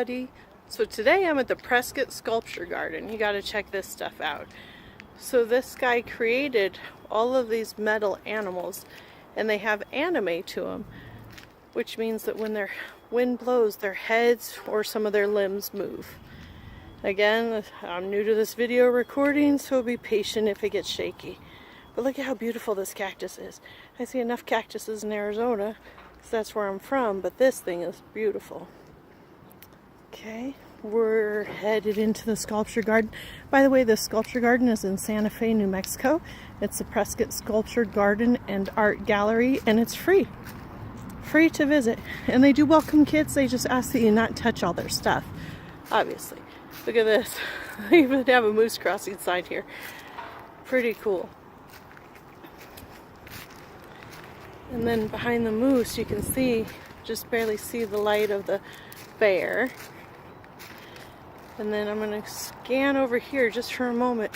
everybody. So today I'm at the Prescott Sculpture Garden. You got to check this stuff out. So this guy created all of these metal animals, and they have anime to them, which means that when their wind blows, their heads or some of their limbs move. Again, I'm new to this video recording, so be patient if it gets shaky. But look at how beautiful this cactus is. I see enough cactuses in Arizona, because that's where I'm from, but this thing is beautiful. Okay, we're headed into the sculpture garden. By the way, the sculpture garden is in Santa Fe, New Mexico. It's the Prescott Sculpture Garden and Art Gallery, and it's free. Free to visit. And they do welcome kids. They just ask that you not touch all their stuff, obviously. Look at this. They even have a moose crossing sign here. Pretty cool. And then behind the moose, you can see, just barely see the light of the bear. And then I'm going to scan over here just for a moment.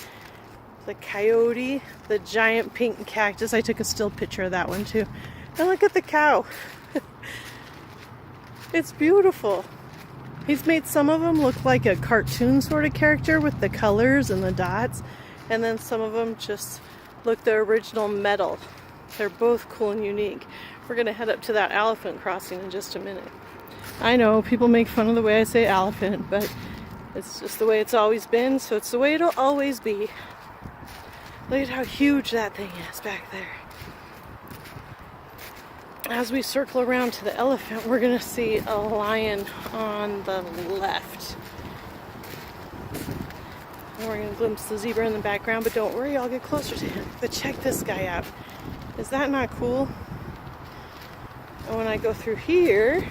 The coyote, the giant pink cactus. I took a still picture of that one too. And look at the cow. It's beautiful. He's made some of them look like a cartoon sort of character with the colors and the dots. And then some of them just look the original metal. They're both cool and unique. We're going to head up to that elephant crossing in just a minute. I know people make fun of the way I say elephant, but it's just the way it's always been, so it's the way it'll always be. Look at how huge that thing is back there. As we circle around to the elephant, we're going to see a lion on the left. And we're going to glimpse the zebra in the background, but don't worry, I'll get closer to him. But check this guy out. Is that not cool? And when I go through here,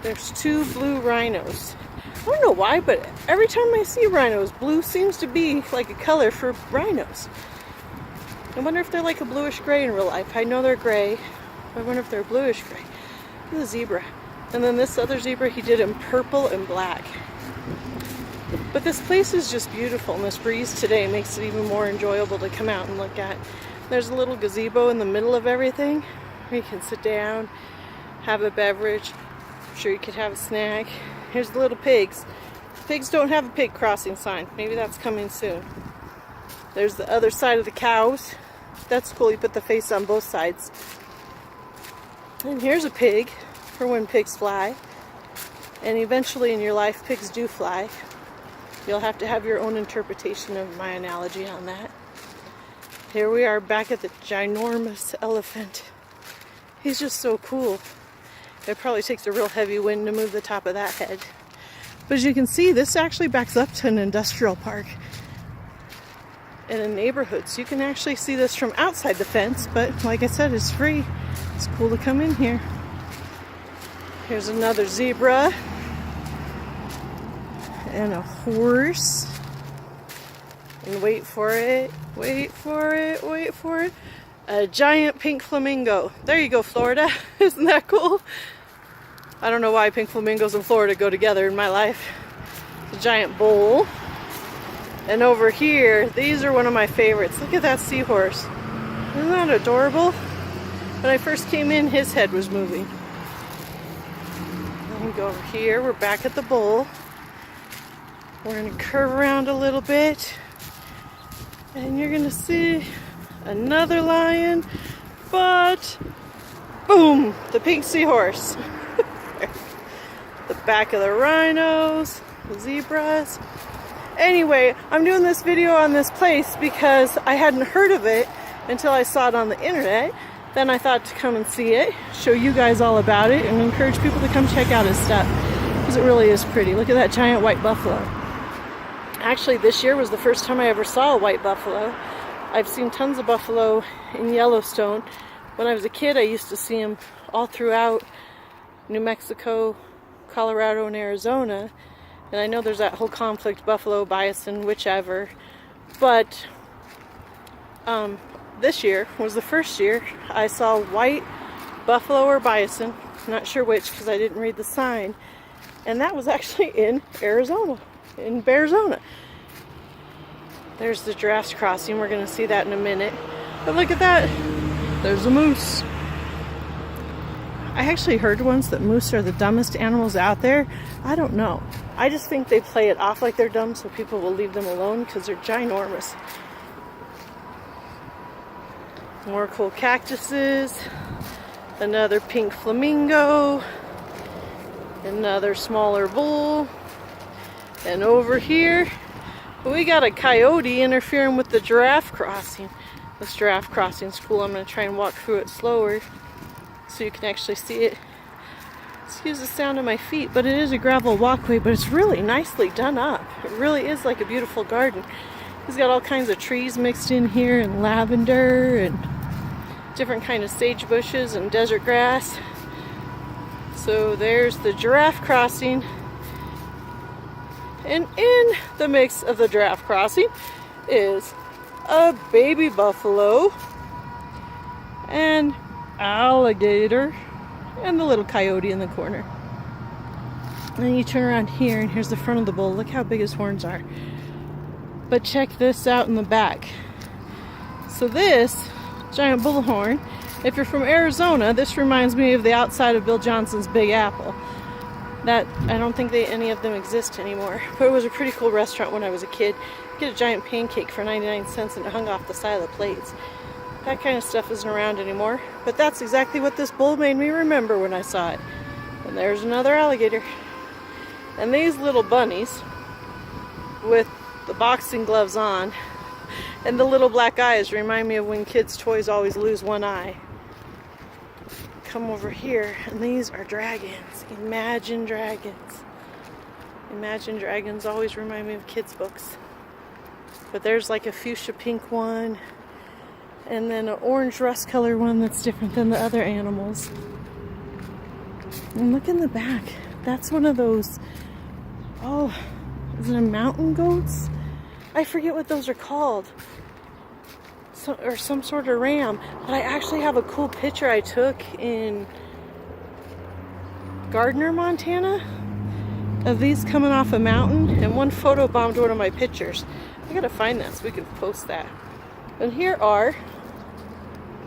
there's two blue rhinos. I don't know why, but every time I see rhinos, blue seems to be like a color for rhinos. I wonder if they're like a bluish gray in real life. I know they're gray. I wonder if they're bluish gray. Look at the zebra. And then this other zebra he did in purple and black. But this place is just beautiful, and this breeze today makes it even more enjoyable to come out and look at. There's a little gazebo in the middle of everything where you can sit down, have a beverage. I'm sure you could have a snack. Here's the little pigs. Pigs don't have a pig crossing sign. Maybe that's coming soon. There's the other side of the cows. That's cool. You put the face on both sides. And here's a pig for when pigs fly. And eventually in your life, pigs do fly. You'll have to have your own interpretation of my analogy on that. Here we are back at the ginormous elephant. He's just so cool. It probably takes a real heavy wind to move the top of that head. But as you can see, this actually backs up to an industrial park and a neighborhood. So you can actually see this from outside the fence, but like I said, it's free. It's cool to come in here. Here's another zebra and a horse. And wait for it, wait for it, wait for it. A giant pink flamingo. There you go, Florida. Isn't that cool? I don't know why pink flamingos and Florida go together in my life. It's a giant bull. And over here, these are one of my favorites. Look at that seahorse. Isn't that adorable? When I first came in, his head was moving. Then we go over here. We're back at the bull. We're going to curve around a little bit. And you're going to see another lion, but boom, the pink seahorse. The back of the rhinos, the zebras. Anyway, I'm doing this video on this place because I hadn't heard of it until I saw it on the internet. Then I thought to come and see it, show you guys all about it, and encourage people to come check out his stuff, because it really is pretty. Look at that giant white buffalo. Actually, this year was the first time I ever saw a white buffalo. I've seen tons of buffalo in Yellowstone. When I was a kid, I used to see them all throughout New Mexico, Colorado, and Arizona. And I know there's that whole conflict, buffalo, bison, whichever. But this year was the first year I saw white buffalo or bison. Not sure which because I didn't read the sign. And that was actually in Arizona, in Bearzona. There's the giraffes crossing. We're going to see that in a minute. But look at that. There's a moose. I actually heard once that moose are the dumbest animals out there. I don't know. I just think they play it off like they're dumb so people will leave them alone because they're ginormous. More cool cactuses. Another pink flamingo. Another smaller bull. And over here, we got a coyote interfering with the giraffe crossing. This giraffe crossing is cool. I'm going to try and walk through it slower so you can actually see it. Excuse the sound of my feet, but it is a gravel walkway, but it's really nicely done up. It really is like a beautiful garden. He's got all kinds of trees mixed in here, and lavender, and different kind of sage bushes and desert grass. So there's the giraffe crossing. And in the mix of the giraffe crossing is a baby buffalo, and alligator, and the little coyote in the corner. And then you turn around here, and here's the front of the bull. Look how big his horns are. But check this out in the back. So this giant bullhorn, if you're from Arizona, this reminds me of the outside of Bill Johnson's Big Apple. That, I don't think any of them exist anymore. But it was a pretty cool restaurant when I was a kid. Get a giant pancake for 99 cents and it hung off the side of the plates. That kind of stuff isn't around anymore. But that's exactly what this bull made me remember when I saw it. And there's another alligator. And these little bunnies with the boxing gloves on and the little black eyes remind me of when kids' toys always lose one eye. Come over here, and these are dragons. Imagine dragons. Imagine dragons always remind me of kids' books. But there's like a fuchsia pink one, and then an orange rust color one that's different than the other animals. And look in the back. That's one of those, oh, is it a mountain goats? I forget what those are called. Or some sort of ram. But I actually have a cool picture I took in Gardner, Montana, of these coming off a mountain, and one photo bombed one of my pictures. I gotta find that so we can post that. And here are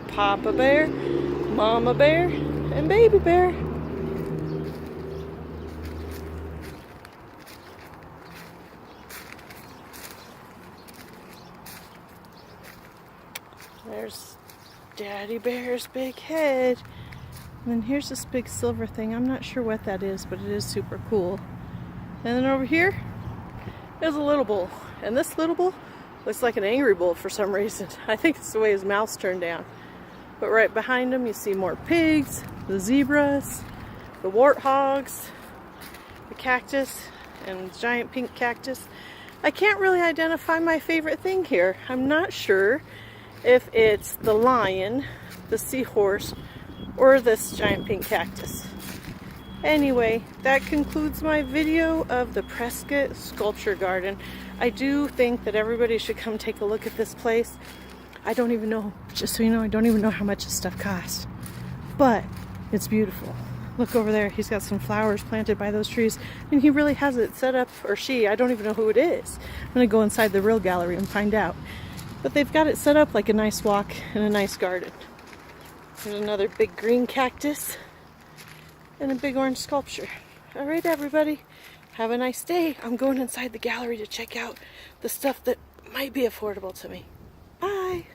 Papa Bear, Mama Bear, and Baby Bear. There's Daddy Bear's big head. And then here's this big silver thing. I'm not sure what that is, but it is super cool. And then over here is a little bull. And this little bull looks like an angry bull for some reason. I think it's the way his mouth's turned down. But right behind him you see more pigs, the zebras, the warthogs, the cactus, and the giant pink cactus. I can't really identify my favorite thing here. I'm not sure if it's the lion, the seahorse, or this giant pink cactus. Anyway, that concludes my video of the Prescott Sculpture Garden. I do think that everybody should come take a look at this place. I don't even know, just so you know, I don't even know how much this stuff costs. But it's beautiful. Look over there, he's got some flowers planted by those trees, and he really has it set up, or she, I don't even know who it is. I'm gonna go inside the real gallery and find out. But they've got it set up like a nice walk and a nice garden. There's another big green cactus and a big orange sculpture. All right, everybody, have a nice day. I'm going inside the gallery to check out the stuff that might be affordable to me. Bye.